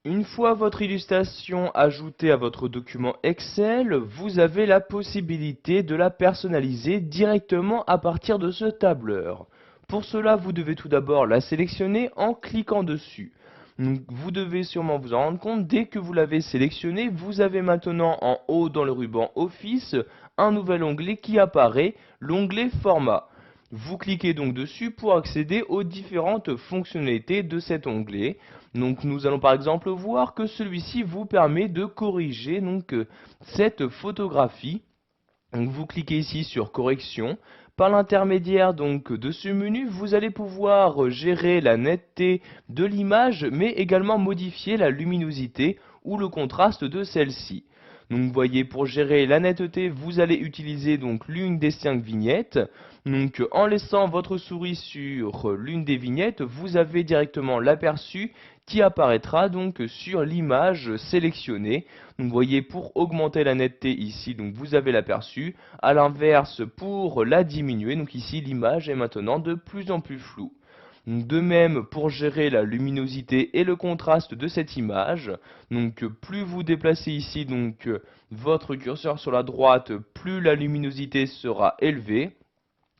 Une fois votre illustration ajoutée à votre document Excel, vous avez la possibilité de la personnaliser directement à partir de ce tableur. Pour cela, vous devez tout d'abord la sélectionner en cliquant dessus. Donc, vous devez sûrement vous en rendre compte, dès que vous l'avez sélectionné, vous avez maintenant en haut dans le ruban Office un nouvel onglet qui apparaît, l'onglet Format. Vous cliquez donc dessus pour accéder aux différentes fonctionnalités de cet onglet. Donc nous allons par exemple voir que celui-ci vous permet de corriger cette photographie. Donc vous cliquez ici sur correction. Par l'intermédiaire donc de ce menu, vous allez pouvoir gérer la netteté de l'image, mais également modifier la luminosité ou le contraste de celle-ci. Donc vous voyez, pour gérer la netteté, vous allez utiliser donc l'une des 5 vignettes. Donc en laissant votre souris sur l'une des vignettes, vous avez directement l'aperçu qui apparaîtra donc sur l'image sélectionnée. Donc vous voyez, pour augmenter la netteté ici, donc vous avez l'aperçu. À l'inverse, pour la diminuer, donc ici l'image est maintenant de plus en plus floue. De même, pour gérer la luminosité et le contraste de cette image, donc plus vous déplacez ici votre curseur sur la droite, plus la luminosité sera élevée.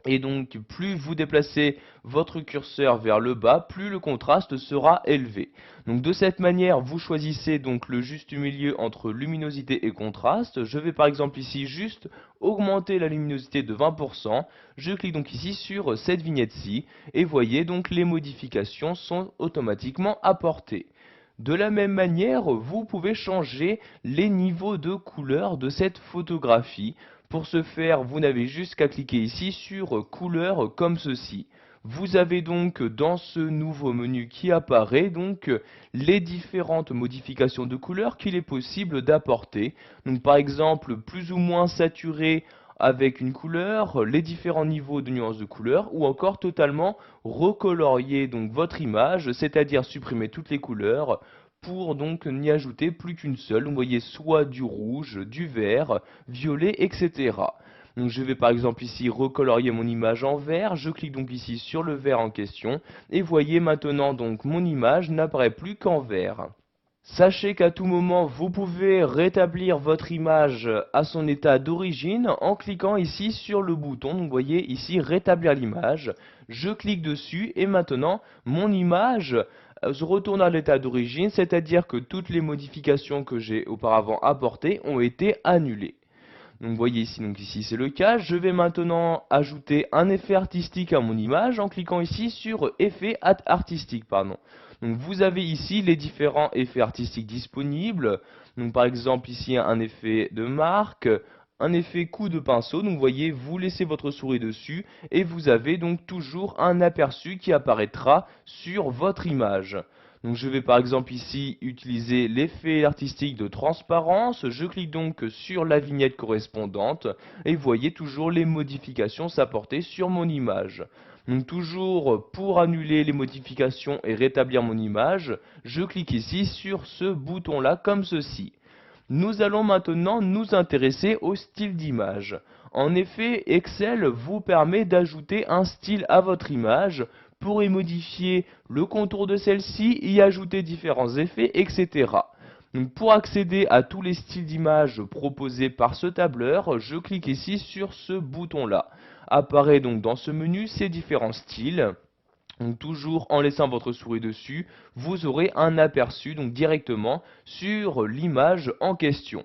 Et donc, plus vous déplacez votre curseur vers le bas, plus le contraste sera élevé. Donc, de cette manière, vous choisissez donc le juste milieu entre luminosité et contraste. Je vais par exemple ici juste augmenter la luminosité de 20%. Je clique donc ici sur cette vignette-ci et voyez donc les modifications sont automatiquement apportées. De la même manière, vous pouvez changer les niveaux de couleur de cette photographie. Pour ce faire, vous n'avez juste qu'à cliquer ici sur couleur comme ceci. Vous avez donc dans ce nouveau menu qui apparaît les différentes modifications de couleurs qu'il est possible d'apporter. Donc par exemple, plus ou moins saturé avec une couleur, les différents niveaux de nuances de couleurs, ou encore totalement recolorier donc votre image, c'est-à-dire supprimer toutes les couleurs pour donc n'y ajouter plus qu'une seule. Vous voyez, soit du rouge, du vert, violet, etc. Donc je vais par exemple ici recolorier mon image en vert, je clique donc ici sur le vert en question, et voyez maintenant donc mon image n'apparaît plus qu'en vert. Sachez qu'à tout moment, vous pouvez rétablir votre image à son état d'origine en cliquant ici sur le bouton. Donc vous voyez ici rétablir l'image. Je clique dessus et maintenant mon image se retourne à l'état d'origine, c'est-à-dire que toutes les modifications que j'ai auparavant apportées ont été annulées. Donc vous voyez ici, c'est le cas. Je vais maintenant ajouter un effet artistique à mon image en cliquant ici sur effet artistique, pardon. Donc vous avez ici les différents effets artistiques disponibles. Donc par exemple ici un effet de marque, un effet coup de pinceau. Donc vous voyez, vous laissez votre souris dessus et vous avez donc toujours un aperçu qui apparaîtra sur votre image. Donc je vais par exemple ici utiliser l'effet artistique de transparence. Je clique donc sur la vignette correspondante et vous voyez toujours les modifications s'apporter sur mon image. Donc toujours pour annuler les modifications et rétablir mon image, je clique ici sur ce bouton là comme ceci. Nous allons maintenant nous intéresser au style d'image. En effet, Excel vous permet d'ajouter un style à votre image pour y modifier le contour de celle-ci, y ajouter différents effets, etc. Donc pour accéder à tous les styles d'image proposés par ce tableur, je clique ici sur ce bouton-là. Apparaît donc dans ce menu ces différents styles. Donc toujours en laissant votre souris dessus, vous aurez un aperçu donc directement sur l'image en question.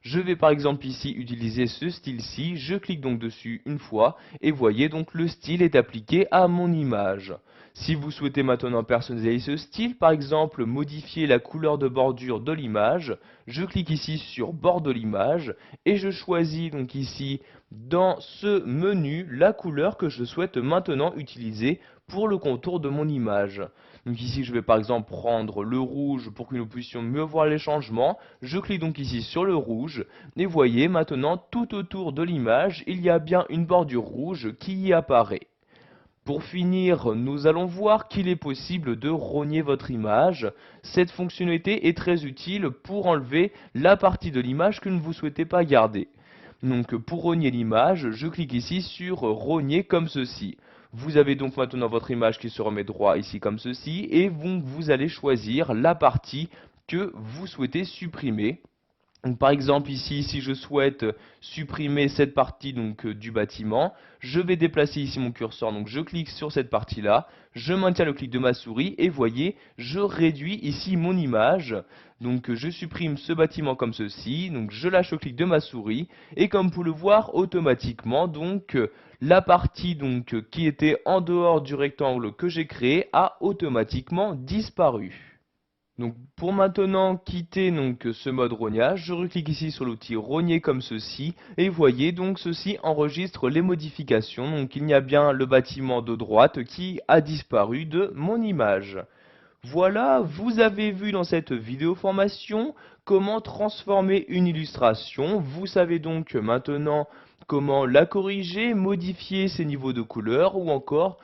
Je vais par exemple ici utiliser ce style-ci, je clique donc dessus une fois et voyez donc le style est appliqué à mon image. Si vous souhaitez maintenant personnaliser ce style, par exemple modifier la couleur de bordure de l'image, je clique ici sur bord de l'image et je choisis donc ici dans ce menu la couleur que je souhaite maintenant utiliser pour le contour de mon image. Donc ici je vais par exemple prendre le rouge pour que nous puissions mieux voir les changements. Je clique donc ici sur le rouge et voyez maintenant tout autour de l'image il y a bien une bordure rouge qui y apparaît. Pour finir, nous allons voir qu'il est possible de rogner votre image. Cette fonctionnalité est très utile pour enlever la partie de l'image que vous ne souhaitez pas garder. Donc pour rogner l'image, je clique ici sur rogner comme ceci. Vous avez donc maintenant votre image qui se remet droit ici comme ceci et vous allez choisir la partie que vous souhaitez supprimer. Donc, par exemple ici, si je souhaite supprimer cette partie du bâtiment, je vais déplacer ici mon curseur, donc je clique sur cette partie-là, je maintiens le clic de ma souris et voyez, je réduis ici mon image. Donc je supprime ce bâtiment comme ceci, donc je lâche le clic de ma souris et comme vous pouvez le voir automatiquement, la partie qui était en dehors du rectangle que j'ai créé a automatiquement disparu. Donc pour maintenant quitter ce mode rognage, je reclique ici sur l'outil rogner comme ceci et voyez donc ceci enregistre les modifications. Donc il y a bien le bâtiment de droite qui a disparu de mon image. Voilà, vous avez vu dans cette vidéo formation comment transformer une illustration. Vous savez donc maintenant comment la corriger, modifier ses niveaux de couleurs ou encore